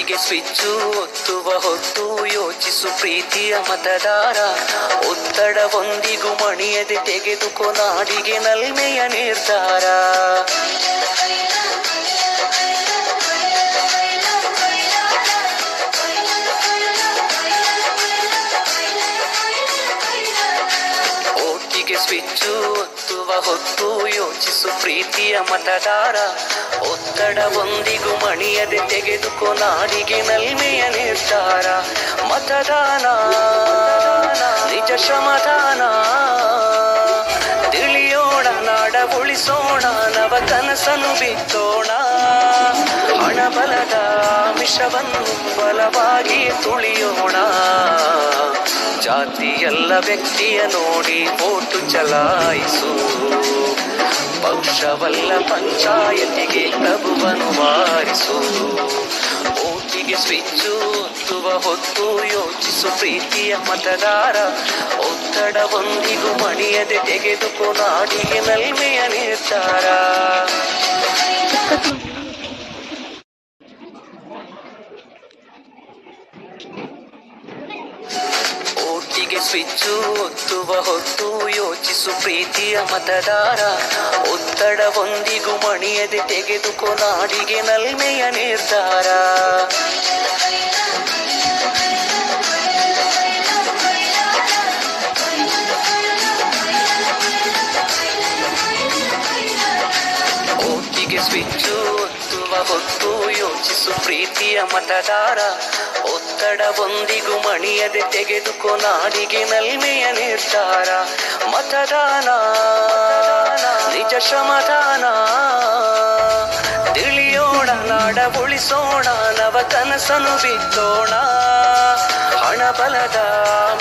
ಒಟ್ಟಿಗೆ ಸ್ವಿಚ್ಚು ಒತ್ತುವ ಹೊತ್ತು ಯೋಚಿಸು ಪ್ರೀತಿಯ ಮತದಾರ. ಒತ್ತಡ ಒಂದಿಗೂ ಮಣಿಯದೆ ತೆಗೆದುಕೊ ನಾಡಿಗೆ ನಲ್ಮೆಯ ನಿರ್ಧಾರ. ಸ್ವಿಚ್ಚು ಒತ್ತುವ ಹೊತ್ತು ಯೋಚಿಸು ಪ್ರೀತಿಯ ಮತದಾರ. ಒತ್ತಡ ಒಂದಿಗೂ ಮಣಿಯದೆ ತೆಗೆದುಕೊ ನಾಡಿಗೆ ನಲ್ಮೆಯ ನಿರ್ಧಾರ. ಮತದಾನ ನಿಜ ಶ್ರಮದಾನ, ತಿಳಿಯೋಣ ನಾಡ ಉಳಿಸೋಣ, ನವ ಕನಸನ್ನು ಬಿತ್ತೋಣ. ಹಣಬಲದ ಮಿಷವನ್ನು ಬಲವಾಗಿ ತುಳಿಯೋಣ. ಜಾತಿಯಲ್ಲ ವ್ಯಕ್ತಿಯ ನೋಡಿ ಓಟು ಚಲಾಯಿಸು. ಪಕ್ಷವಲ್ಲ ಪಂಚಾಯತಿಗೆ ಪ್ರಭುವನ್ನು ವಾರಿಸು. ಓಟಿಗೆ ಸ್ವಿಚ್ಚು ಒತ್ತುವ ಹೊತ್ತು ಯೋಚಿಸು ಪ್ರೀತಿಯ ಮತದಾರ. ಒತ್ತಡ ಒಂದಿಗೂ ಮಣಿಯದೆ ತೆಗೆದುಕೊ ನಾಡಿಗೆ ನಲ್ಮೆಯ ನಿರ್ಧಾರ. ಒಟ್ಟಿಗೆ ಸ್ವಿಚ್ಚು ಒತ್ತುವ ಹೊತ್ತು ಯೋಚಿಸು ಪ್ರೀತಿಯ ಮತದಾರ. ಒತ್ತಡ ಒಂದಿಗೂ ಮಣಿಯದೆ ತೆಗೆದುಕೊ ನಾಡಿಗೆ ನಲ್ಮೆಯ ನಿರ್ಧಾರ. ಒಟ್ಟಿಗೆ ಸ್ವಿಚ್ಚು ಒತ್ತುವ ಹೊತ್ತು ಯೋಚಿಸು ಪ್ರೀತಿಯ ಮತದಾರ. ಒತ್ತಡ ಒಂದಿಗೂ ಮಣಿಯದೆ ತೆಗೆದುಕೊ ನಾಡಿಗೆ ನಲ್ಮೆಯ ನಿರ್ಧಾರ. ಮತದಾನ ನಿಜ ಶ್ರಮದಾನ, ತಿಳಿಯೋಣ ನಾಡ ಉಳಿಸೋಣ, ನವ ಕನಸನ್ನು ಬಿತ್ತೋಣ. ಹಣಬಲದ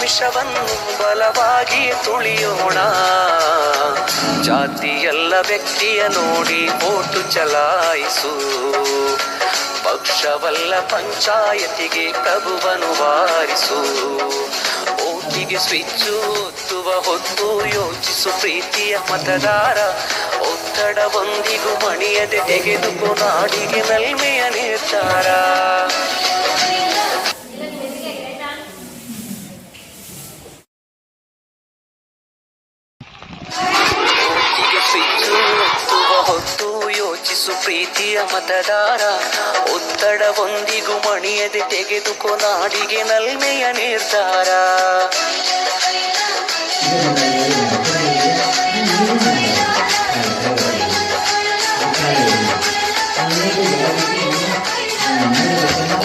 ಮಿಷವನ್ನು ಬಲವಾಗಿ ತುಳಿಯೋಣ. ಜಾತಿಯಲ್ಲ ವ್ಯಕ್ತಿಯ ನೋಡಿ ಓಟು ಚಲಾಯಿಸು. ಪಕ್ಷವಲ್ಲ ಪಂಚಾಯತಿಗೆ ಪ್ರಭುವನ್ನು ವಾರಿಸು. ಓಟಿಗೆ ಸ್ವಿಚ್ಚು ಒತ್ತುವ ಹೊತ್ತು ಯೋಚಿಸು ಪ್ರೀತಿಯ ಮತದಾರ. ಒತ್ತಡ ಒಂದಿಗೂ ಮಣಿಯದೆ ತೆಗೆದುಕೊ ನಾಡಿಗೆ ನಲ್ಮೆಯ ನಿರ್ಧಾರ. ಹೊತ್ತು ಯೋಚಿಸು ಪ್ರೀತಿಯ ಮತದಾರ. ಒತ್ತಡ ಒಂದಿಗೂ ಮಣಿಯದೆ ತೆಗೆದುಕೊ ನಾಡಿಗೆ ನಲ್ಮೆಯ ನಿರ್ಧಾರ.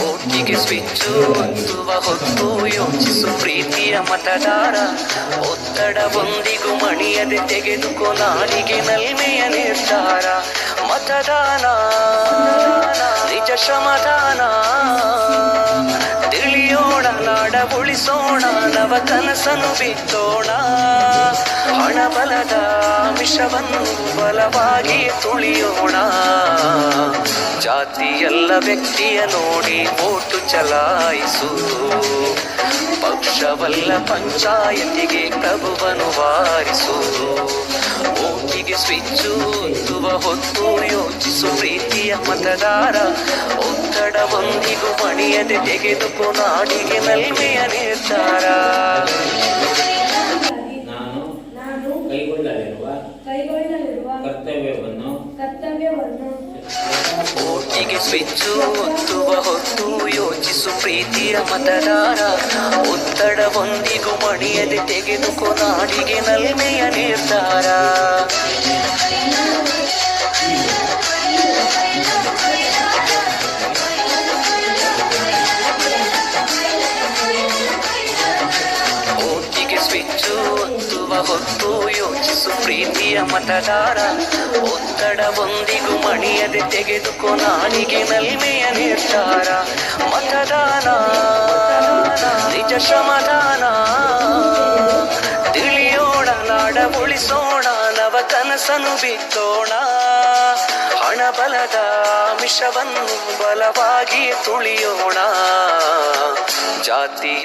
ಒಟ್ಟಿಗೆ ಸ್ವಿಚ್ಚು ಒತ್ತುವ ಹೊತ್ತು ಯೋಚಿಸು ಪ್ರೀತಿಯ ಮತದಾರ. ಒತ್ತಡ ಒಂದಿಗೂ ಮಣಿಯದೆ ತೆಗೆದುಕೊ ನಾಡಿಗೆ ನಲ್ಮೆಯ ನಿರ್ಧಾರ. ಮತದಾನ ನಿಜ ಶ್ರಮದಾನ, ತಿಳಿಯೋಣ ನಾಡ ಉಳಿಸೋಣ, ನವ ಕನಸನ್ನು ಬಿತ್ತೋಣ. ಹಣಬಲದ ಮಿಷವನ್ನು ಬಲವಾಗಿ ತುಳಿಯೋಣ. ಜಾತಿಯಲ್ಲ ವ್ಯಕ್ತಿಯ ನೋಡಿ ಓಟು ಚಲಾಯಿಸು. ಪಕ್ಷವಲ್ಲ ಪಂಚಾಯತಿಗೆ ಪ್ರಭುವನ್ನು ವಾರಿಸು. ಓಟಿಗೆ ಸ್ವಿಚ್ಚು ಒತ್ತುವ ಹೊತ್ತು ಯೋಚಿಸು ಪ್ರೀತಿಯ ಮತದಾರ. ಒತ್ತಡ ಒಂದಿಗೂ ಮಣಿಯದೆ ತೆಗೆದುಕೊ ನಾಡಿಗೆ ನಲ್ಮೆಯ ನಿರ್ಧಾರ. ಒಟ್ಟಿಗೆ ಸ್ವಿಚ್ಚು ಒತ್ತುವ ಹೊತ್ತು ಯೋಚಿಸು ಪ್ರೀತಿಯ ಮತದಾರ. ಒತ್ತಡ ಒಂದಿಗೂ ಮಣಿಯದೆ ತೆಗೆದುಕೊ ನಾಡಿಗೆ ನಲ್ಮೆಯ ನಿರ್ಧಾರ. ಒಟ್ಟಿಗೆ ಸ್ವಿಚ್ಚು ಒತ್ತುವ ಹೊತ್ತು ಯೋಚಿಸು ಪ್ರೀತಿಯ ಮತದಾರ. ಒತ್ತಡ ಒಂದಿಗೂ ಮಣಿಯದೆ ತೆಗೆದುಕೊ ನಾಡಿಗೆ ನಲ್ಮೆಯ ನಿರ್ಧಾರ. ಮತದಾನ ನಿಜ ಶ್ರಮದಾನ, ತಿಳಿಯೋಣ ನಾಡ ಉಳಿಸೋಣ, ನವ ಕನಸನ್ನು ಬಿತ್ತೋಣ. ಹಣಬಲದ ಮಿಷವನ್ನು ಬಲವಾಗಿ ತುಳಿಯೋಣ. ಜಾತಿ